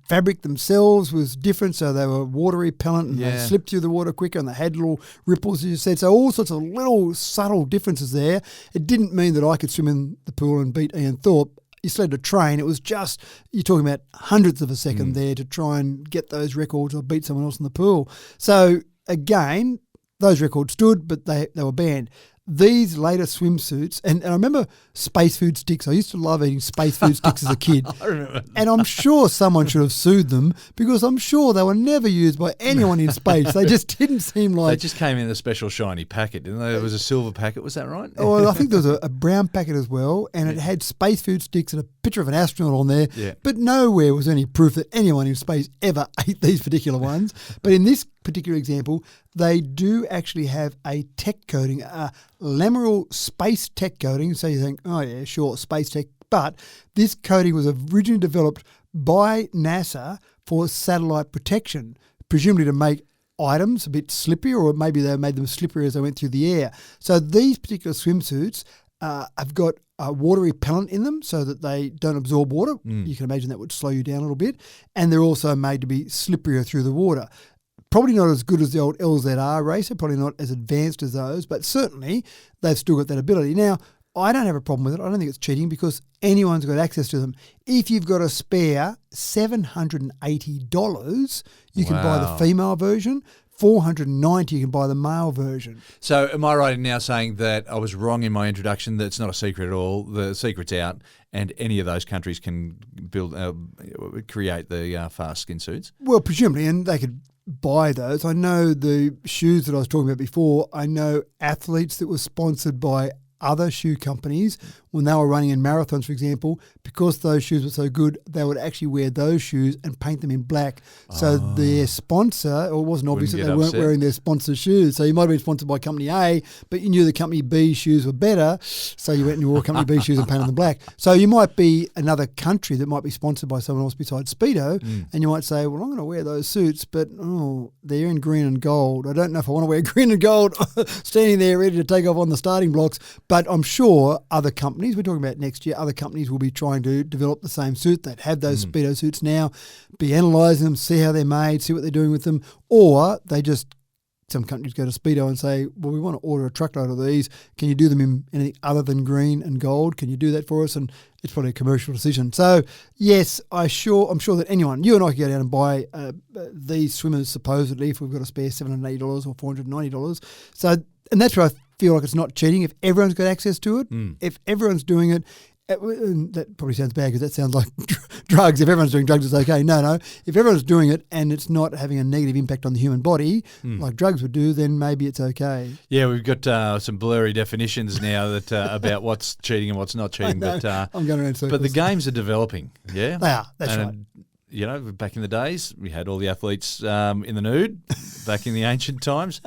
fabric themselves was different, so they were water repellent and they slipped through the water quicker and they had little ripples, as you said. So all sorts of little subtle differences there. It didn't mean that I could swim in the pool and beat Ian Thorpe. You still had to train. It was just, you're talking about hundredths of a second there to try and get those records or beat someone else in the pool. So again, those records stood, but they were banned. These later swimsuits, and I remember space food sticks. I used to love eating space food sticks as a kid. I remember. And I'm sure someone should have sued them because I'm sure they were never used by anyone in space. They just didn't seem like... They just came in a special shiny packet, didn't they? It was a silver packet, was that right? Oh, I think there was a brown packet as well, and it had space food sticks and a picture of an astronaut on there. Yeah. But nowhere was any proof that anyone in space ever ate these particular ones. But in this particular example, they do actually have a tech coating, a lamellar space tech coating. So you think, oh yeah, sure, space tech. But this coating was originally developed by NASA for satellite protection, presumably to make items a bit slippier, or maybe they made them slippery as they went through the air. So these particular swimsuits have got water repellent in them so that they don't absorb water. You can imagine that would slow you down a little bit. And they're also made to be slipperier through the water. Probably not as good as the old LZR racer, probably not as advanced as those, but certainly they've still got that ability. Now, I don't have a problem with it. I don't think it's cheating because anyone's got access to them. If you've got a spare $780, you can buy the female version. $490, you can buy the male version. So am I right in now saying that I was wrong in my introduction, that it's not a secret at all, the secret's out, and any of those countries can create the fast skin suits? Well, presumably, and they could buy those. I know the shoes that I was talking about before, I know athletes that were sponsored by other shoe companies when they were running in marathons, for example, because those shoes were so good, they would actually wear those shoes and paint them in black. So their sponsor, or it wasn't obvious that they weren't wearing their sponsor's shoes. So you might have been sponsored by Company A, but you knew the Company B shoes were better, so you went and you wore Company B shoes and painted them black. So you might be another country that might be sponsored by someone else besides Speedo, and you might say, well, I'm going to wear those suits, but they're in green and gold. I don't know if I want to wear green and gold standing there ready to take off on the starting blocks, but I'm sure other companies, we're talking about next year, other companies will be trying to develop the same suit. They'd have those Speedo suits now, be analysing them, see how they're made, see what they're doing with them, or they just, some companies go to Speedo and say, well, we want to order a truckload of these. Can you do them in anything other than green and gold? Can you do that for us? And it's probably a commercial decision. So, yes, I'm sure that anyone, you and I could go down and buy these swimmers supposedly if we've got a spare $780 or $490. So, and that's where I feel like it's not cheating. If everyone's got access to it, if everyone's doing it, that probably sounds bad because that sounds like drugs. If everyone's doing drugs, it's okay. No. If everyone's doing it and it's not having a negative impact on the human body, like drugs would do, then maybe it's okay. Yeah, we've got some blurry definitions now that about what's cheating and what's not cheating. But I'm going around circles. But the games are developing. Yeah, they are. That's right. You know, back in the days, we had all the athletes in the nude. Back in the ancient times.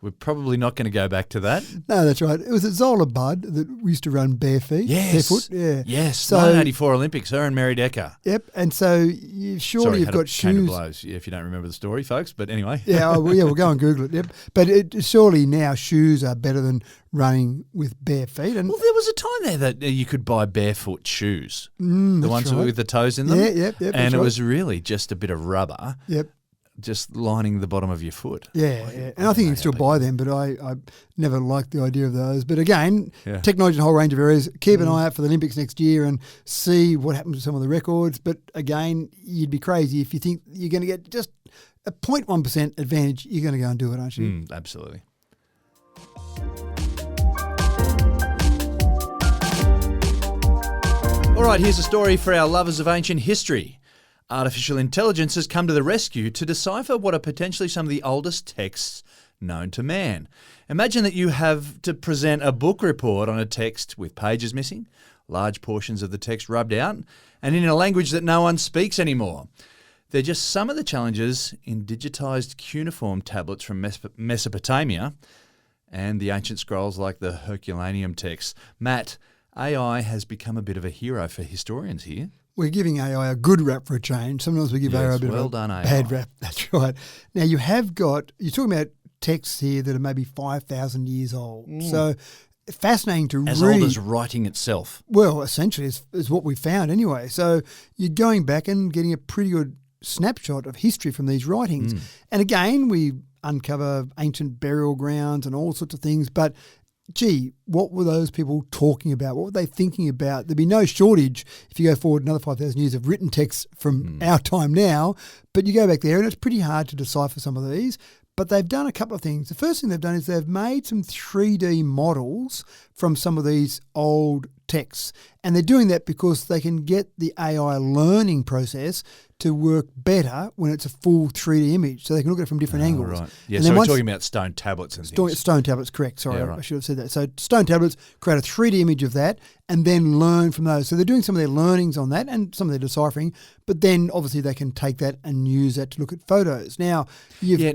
We're probably not going to go back to that. No, that's right. It was at Zola Budd that used to run bare feet. Yes. Barefoot. Yeah. Yes. So, 1984 Olympics, her and Mary Decker. Yep. And so Sorry, you've got came to shoes. blows, if you don't remember the story, folks. But anyway. Yeah, we'll go and Google it. Yep. But surely now shoes are better than running with bare feet. And Well, there was a time there that you could buy barefoot shoes. The that's ones right. with the toes in them. Yeah, yep, And that's it right. was really just a bit of rubber. Yep. Just lining the bottom of your foot. Yeah, and I think you can still buy them, but I never liked the idea of those. But again, technology in a whole range of areas. Keep an eye out for the Olympics next year and see what happens to some of the records. But again, you'd be crazy if you think you're going to get just a 0.1% advantage. You're going to go and do it, aren't you? Absolutely. All right, here's a story for our lovers of ancient history. Artificial intelligence has come to the rescue to decipher what are potentially some of the oldest texts known to man. Imagine that you have to present a book report on a text with pages missing, large portions of the text rubbed out, and in a language that no one speaks anymore. They're just some of the challenges in digitised cuneiform tablets from Mesopotamia and the ancient scrolls like the Herculaneum texts. Matt, AI has become a bit of a hero for historians here. We're giving AI a good rap for a change. Sometimes we give AI a bit of a bad rap. That's right. Now, you're talking about texts here that are maybe 5,000 years old. So fascinating to read. As old as writing itself. Well, essentially, is what we found anyway. So you're going back and getting a pretty good snapshot of history from these writings. And again, we uncover ancient burial grounds and all sorts of things. But gee, what were those people talking about? What were they thinking about? There'd be no shortage if you go forward another 5,000 years of written texts from our time now, but you go back there and it's pretty hard to decipher some of these. But they've done a couple of things. The first thing they've done is they've made some 3D models from some of these old texts. And they're doing that because they can get the AI learning process to work better when it's a full 3D image. So they can look at it from different angles. Right. Yeah, and so we're talking about stone tablets and things. Stone tablets, correct. Sorry, Yeah, right. I should have said that. So stone tablets, create a 3D image of that and then learn from those. So they're doing some of their learnings on that and some of their deciphering, but then obviously they can take that and use that to look at photos. Now,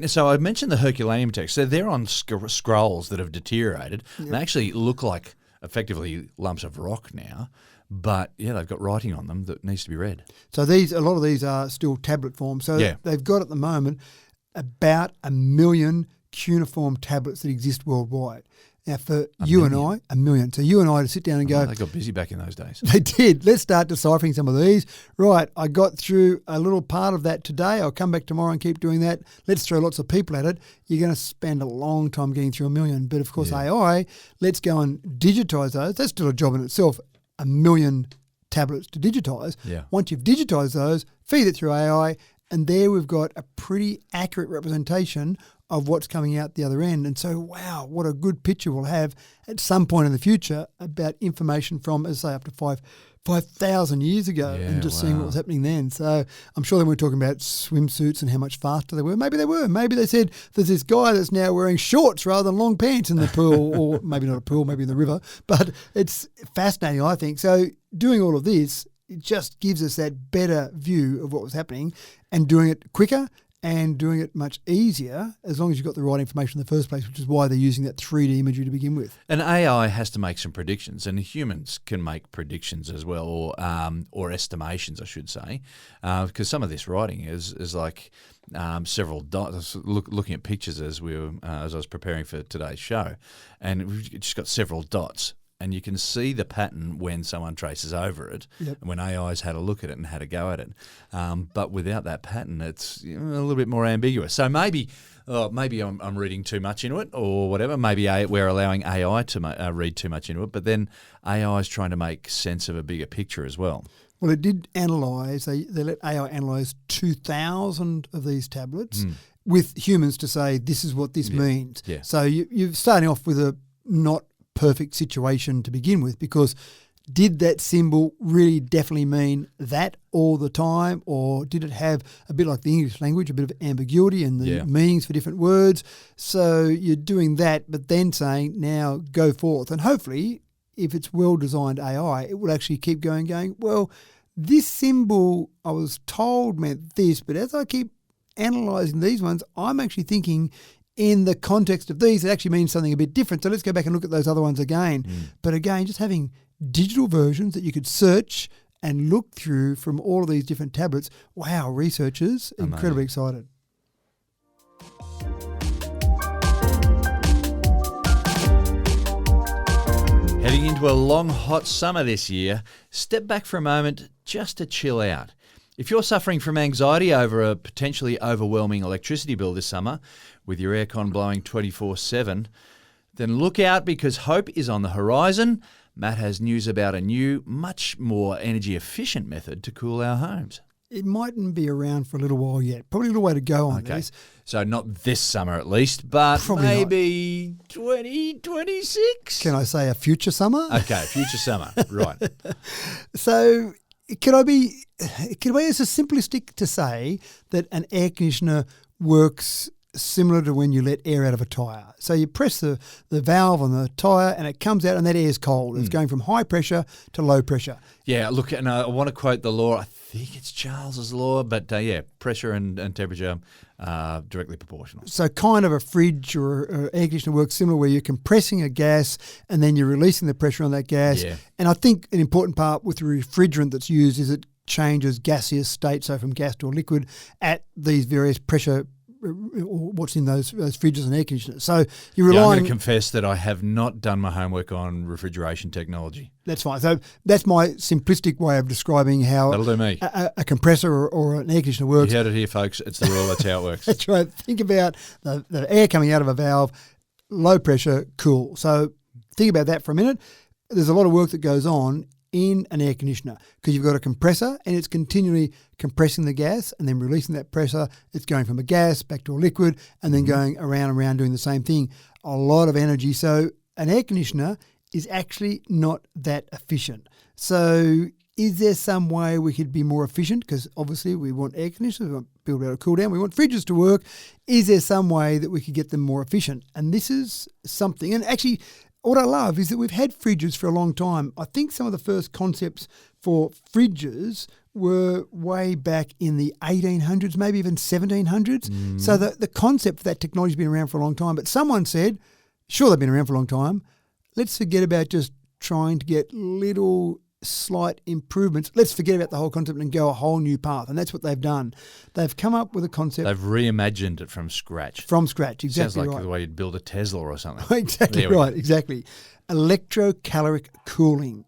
so I mentioned the Herculaneum text. So they're on scrolls that have deteriorated. They actually look like effectively lumps of rock now. But, they've got writing on them that needs to be read. So a lot of these are still tablet form. So they've got at the moment about 1 million cuneiform tablets that exist worldwide. Now, for you and I, 1 million. So you and I to sit down and go... They got busy back in those days. They did. Let's start deciphering some of these. Right, I got through a little part of that today. I'll come back tomorrow and keep doing that. Let's throw lots of people at it. You're going to spend a long time getting through 1 million. But, of course, AI, let's go and digitise those. That's still a job in itself. 1 million tablets to digitise. Yeah. Once you've digitised those, feed it through AI, and there we've got a pretty accurate representation of what's coming out the other end. And so, wow, what a good picture we'll have at some point in the future about information from, as I say, up to 5,000 years ago and just seeing what was happening then. So I'm sure they weren't talking about swimsuits and how much faster they were. Maybe they were. Maybe they said there's this guy that's now wearing shorts rather than long pants in the pool, or maybe not a pool, maybe in the river. But it's fascinating, I think. So doing all of this, it just gives us that better view of what was happening and doing it quicker and doing it much easier as long as you've got the right information in the first place, which is why they're using that 3D imagery to begin with. And AI has to make some predictions, and humans can make predictions as well, or estimations, I should say, because some of this writing is like several dots. Looking at pictures as I was preparing for today's show, and we've just got several dots. And you can see the pattern when someone traces over it, and when AI's had a look at it and had a go at it. But without that pattern, it's a little bit more ambiguous. So maybe I'm reading too much into it or whatever. Maybe we're allowing AI to read too much into it, but then AI is trying to make sense of a bigger picture as well. Well, it did analyse, they let AI analyse 2,000 of these tablets with humans to say this is what this means. Yeah. So you're starting off with a not perfect situation to begin with, because did that symbol really definitely mean that all the time, or did it have a bit like the English language, a bit of ambiguity in the meanings for different words? So you're doing that, but then saying now go forth, and hopefully if it's well-designed AI, it will actually keep going, well, this symbol I was told meant this, but as I keep analysing these ones, I'm actually thinking in the context of these, it actually means something a bit different. So let's go back and look at those other ones again. But again, just having digital versions that you could search and look through from all of these different tablets. Wow, researchers, incredibly excited. Heading into a long, hot summer this year, step back for a moment just to chill out. If you're suffering from anxiety over a potentially overwhelming electricity bill this summer, with your aircon blowing 24/7, then look out because hope is on the horizon. Matt has news about a new, much more energy-efficient method to cool our homes. It mightn't be around for a little while yet. Probably a little way to go on this. So not this summer at least, but Probably maybe 2026? Can I say a future summer? Okay, future summer, right. So can I be as simplistic to say that an air conditioner works similar to when you let air out of a tyre? So you press the valve on the tyre and it comes out and that air is cold. It's going from high pressure to low pressure. Yeah, look, and I want to quote the law. I think it's Charles's law, but pressure and temperature are directly proportional. So kind of a fridge or air conditioner works similar where you're compressing a gas and then you're releasing the pressure on that gas. Yeah. And I think an important part with the refrigerant that's used is it changes gaseous state, so from gas to a liquid at these various pressure what's in those fridges and air conditioners. So you're relying... I'm going to confess that I have not done my homework on refrigeration technology. That's fine. So that's my simplistic way of describing how that'll do me. A compressor or an air conditioner works. You heard it here, folks. It's the rule. That's how it works. That's right. Think about the air coming out of a valve, low pressure, cool. So think about that for a minute. There's a lot of work that goes on in an air conditioner because you've got a compressor and it's continually compressing the gas and then releasing that pressure. It's going from a gas back to a liquid and then going around and around doing the same thing. A lot of energy. So an air conditioner is actually not that efficient. So is there some way we could be more efficient? Because obviously we want air conditioners, we want people to be able to cool down, we want fridges to work. Is there some way that we could get them more efficient? And this is something, and actually what I love is that we've had fridges for a long time. I think some of the first concepts for fridges were way back in the 1800s, maybe even 1700s. So the concept for that technology has been around for a long time. But someone said, sure, they've been around for a long time. Let's forget about just trying to get little slight improvements. Let's forget about the whole concept and go a whole new path. And that's what they've done. They've come up with a concept. They've reimagined it from scratch. From scratch, exactly. Sounds like right. the way you'd build a Tesla or something. Exactly right, exactly. Electrocaloric cooling.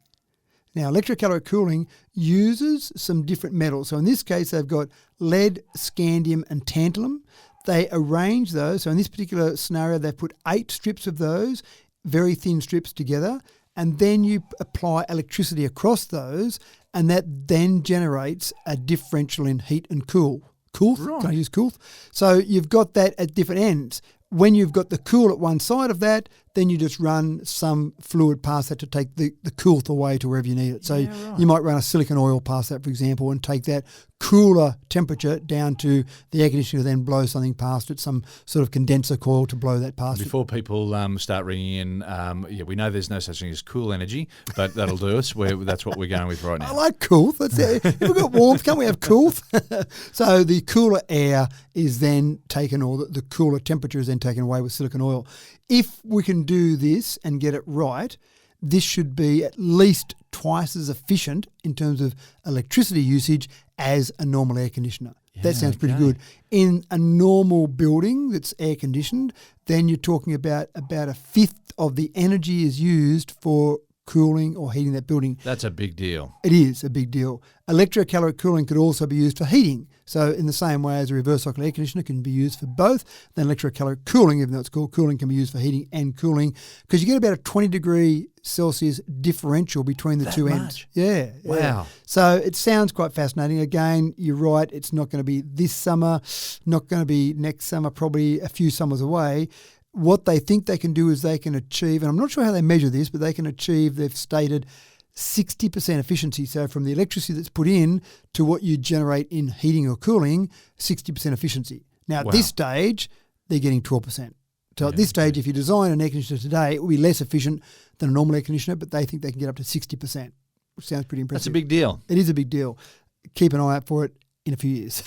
Now, electrocaloric cooling uses some different metals. So in this case, they've got lead, scandium and tantalum. They arrange those. So in this particular scenario, they've put 8 strips of those, very thin strips together, and then you apply electricity across those, and that then generates a differential in heat and cool. Coolth? Right. Can I use coolth? So you've got that at different ends. When you've got the cool at one side of that, then you just run some fluid past that to take the coolth away to wherever you need it. So you might run a silicon oil past that, for example, and take that cooler temperature down to the air conditioner, then blow something past it, some sort of condenser coil to blow that past Before people start ringing in, we know there's no such thing as cool energy, but that'll do us. That's what we're going with right now. I like coolth. That's it. If we've got warmth, can't we have coolth? So the cooler air is then taken, or the cooler temperature is then taken away with silicon oil. If we can do this and get it right, this should be at least twice as efficient in terms of electricity usage as a normal air conditioner. Yeah, that sounds pretty good. In a normal building that's air conditioned, then you're talking about a fifth of the energy is used for cooling or heating that building. That's a big deal. It is a big deal. Electrocaloric cooling could also be used for heating. So in the same way as a reverse cycle air conditioner can be used for both, then electrocaloric cooling, even though it's called cooling, can be used for heating and cooling because you get about a 20 degree Celsius differential between the two ends. Yeah. Wow. So it sounds quite fascinating. Again, you're right. It's not going to be this summer, not going to be next summer, probably a few summers away. What they think they can do is they can achieve, and I'm not sure how they measure this, but they can achieve, they've stated, 60% efficiency. So from the electricity that's put in to what you generate in heating or cooling, 60% efficiency. Now, at this stage, they're getting 12%. So at this stage, if you design an air conditioner today, it will be less efficient than a normal air conditioner, but they think they can get up to 60%, which sounds pretty impressive. That's a big deal. It is a big deal. Keep an eye out for it in a few years.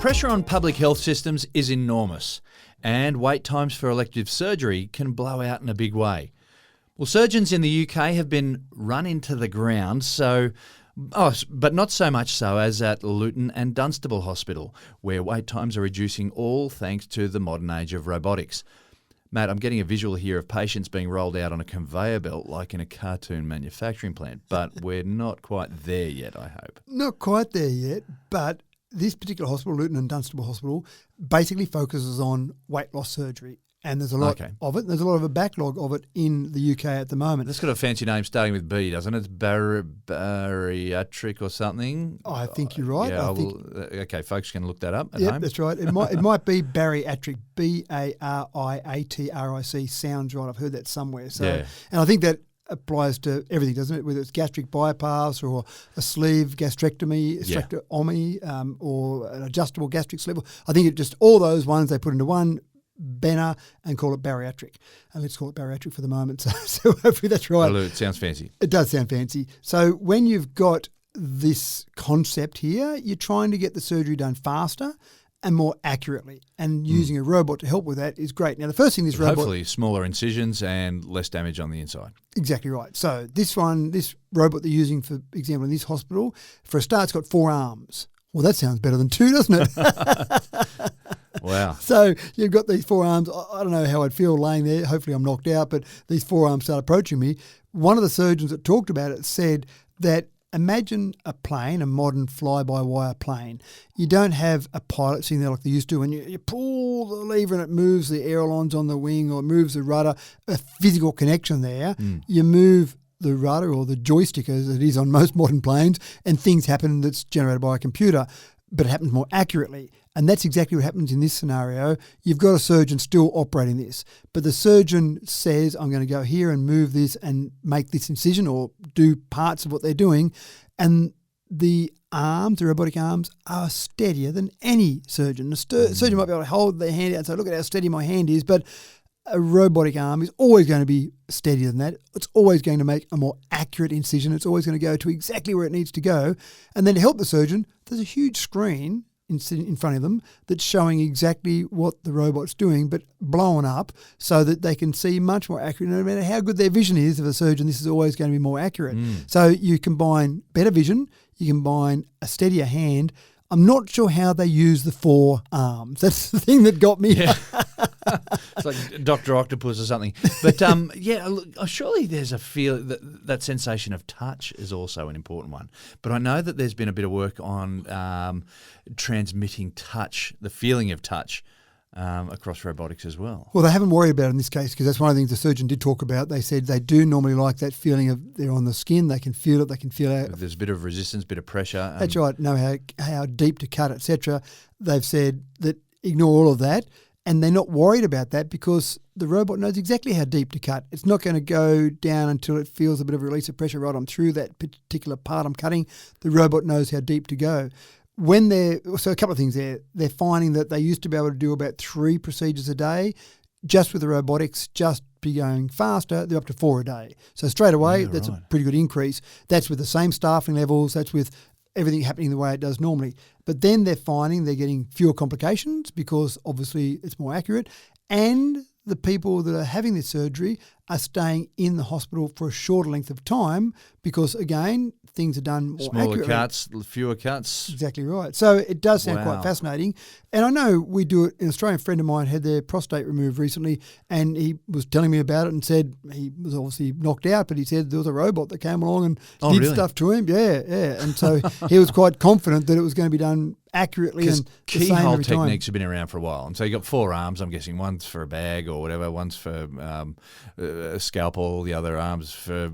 pressure on public health systems is enormous, and wait times for elective surgery can blow out in a big way. Well, surgeons in the UK have been run into the ground, but not so much so as at Luton and Dunstable Hospital, where wait times are reducing, all thanks to the modern age of robotics. Matt, I'm getting a visual here of patients being rolled out on a conveyor belt like in a cartoon manufacturing plant, but we're not quite there yet, I hope. Not quite there yet, but this particular hospital, Luton and Dunstable Hospital, basically focuses on weight loss surgery. And there's a lot of it. There's a lot of a backlog of it in the UK at the moment. That's got a fancy name starting with B, doesn't it? It's bariatric or something. I think you're right. Yeah, okay, folks can look that up at home. Yeah, that's right. It might be bariatric, bariatric. Sounds right. I've heard that somewhere. So, yeah. And I think that applies to everything, doesn't it? Whether it's gastric bypass or a sleeve gastrectomy, or an adjustable gastric sleeve. I think it just all those ones they put into one banner and call it bariatric. And let's call it bariatric for the moment. So hopefully that's right. Well, it sounds fancy. It does sound fancy. So when you've got this concept here, you're trying to get the surgery done faster and more accurately. And using a robot to help with that is great. Now, the first thing this robot... Hopefully smaller incisions and less damage on the inside. Exactly right. So this robot they're using, for example, in this hospital, for a start, it's got 4 arms. Well, that sounds better than 2, doesn't it? Wow. So you've got these 4 arms. I don't know how I'd feel laying there. Hopefully I'm knocked out, but these 4 arms start approaching me. One of the surgeons that talked about it said that imagine a plane, a modern fly-by-wire plane. You don't have a pilot sitting there like they used to, and you pull the lever and it moves the ailerons on the wing or it moves the rudder, a physical connection there. You move the rudder or the joystick, as it is on most modern planes, and things happen that's generated by a computer, but it happens more accurately. And that's exactly what happens in this scenario. You've got a surgeon still operating this, but the surgeon says, I'm going to go here and move this and make this incision or do parts of what they're doing. And the arms, the robotic arms, are steadier than any surgeon. The surgeon might be able to hold their hand out and say, look at how steady my hand is, but a robotic arm is always going to be steadier than that. It's always going to make a more accurate incision. It's always going to go to exactly where it needs to go. And then to help the surgeon, there's a huge screen in front of them that's showing exactly what the robot's doing, but blown up so that they can see much more accurate. No matter how good their vision is of a surgeon, this is always going to be more accurate. So you combine better vision, you combine a steadier hand. I'm not sure how they use the 4 arms. That's the thing that got me. Yeah. It's like Dr. Octopus or something. But surely there's a feel that sensation of touch is also an important one. But I know that there's been a bit of work on transmitting touch, the feeling of touch, across robotics as well. Well, they haven't worried about it in this case because that's one of the things the surgeon did talk about. They said they do normally like that feeling of they're on the skin, they can feel it, they can feel it. There's a bit of resistance, a bit of pressure. That's right, know how deep to cut, etc. They've said that ignore all of that, and they're not worried about that because the robot knows exactly how deep to cut. It's not going to go down until it feels a bit of a release of pressure right on through that particular part I'm cutting. The robot knows how deep to go. So a couple of things there. They're finding that they used to be able to do about 3 procedures a day. Just with the robotics, just be going faster, they're up to 4 a day. So straight away, that's a pretty good increase. That's with the same staffing levels. That's with everything happening the way it does normally. But then they're finding they're getting fewer complications because obviously it's more accurate. And the people that are having this surgery are staying in the hospital for a shorter length of time because, again, things are done more accurately. Smaller cuts, fewer cuts. Exactly right. So it does sound quite fascinating. And I know we do it. An Australian friend of mine had their prostate removed recently and he was telling me about it and said he was obviously knocked out, but he said there was a robot that came along and did stuff to him. Yeah. And so he was quite confident that it was going to be done accurately and keyhole techniques have been around for a while. And so you got 4 arms, I'm guessing. One's for a bag or whatever, one's for a scalpel, the other arms for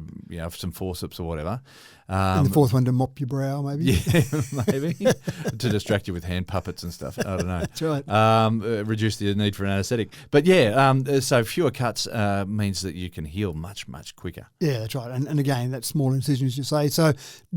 some forceps or whatever. And the 4th one to mop your brow, maybe. Yeah, maybe. To distract you with hand puppets and stuff. I don't know. That's right. Reduce the need for an anaesthetic. But yeah, so fewer cuts means that you can heal much, much quicker. Yeah, that's right. And again, that small incision, as you say. So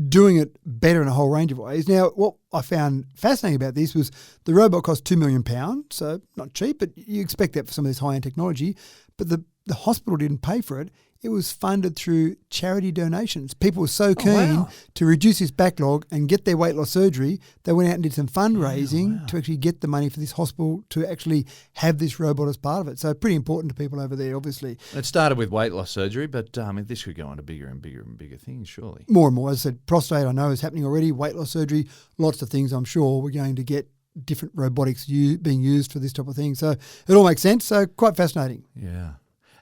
doing it better in a whole range of ways. Now, what I found fascinating about this was the robot cost £2 million, so not cheap, but you expect that for some of this high-end technology. But the hospital didn't pay for it. it was funded through charity donations. People were so keen to reduce this backlog and get their weight loss surgery, they went out and did some fundraising to actually get the money for this hospital to actually have this robot as part of it. So pretty important to people over there, obviously. It started with weight loss surgery, but this could go on to bigger and bigger and bigger things, surely. More and more. As I said, prostate I know is happening already, weight loss surgery, lots of things I'm sure we're going to get different robotics being used for this type of thing. So it all makes sense. So quite fascinating. Yeah.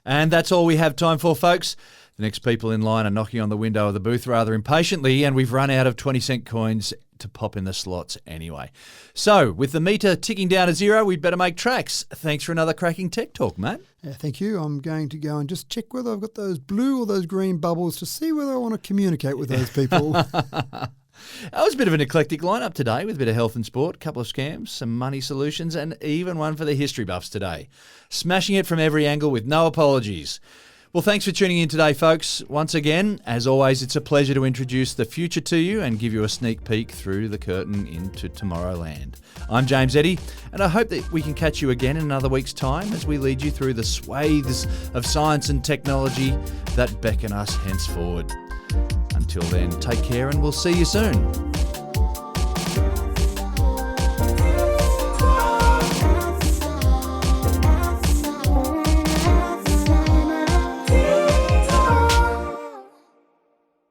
And that's all we have time for, folks. The next people in line are knocking on the window of the booth rather impatiently, and we've run out of 20-cent coins to pop in the slots anyway. So with the meter ticking down to zero, we'd better make tracks. Thanks for another cracking tech talk, Matt. Yeah, thank you. I'm going to go and just check whether I've got those blue or those green bubbles to see whether I want to communicate with those people. That was a bit of an eclectic lineup today with a bit of health and sport, a couple of scams, some money solutions, and even one for the history buffs today. Smashing it from every angle with no apologies. Well, thanks for tuning in today, folks. Once again, as always, it's a pleasure to introduce the future to you and give you a sneak peek through the curtain into Tomorrowland. I'm James Eddy, and I hope that we can catch you again in another week's time as we lead you through the swathes of science and technology that beckon us henceforward. Until then, take care and we'll see you soon.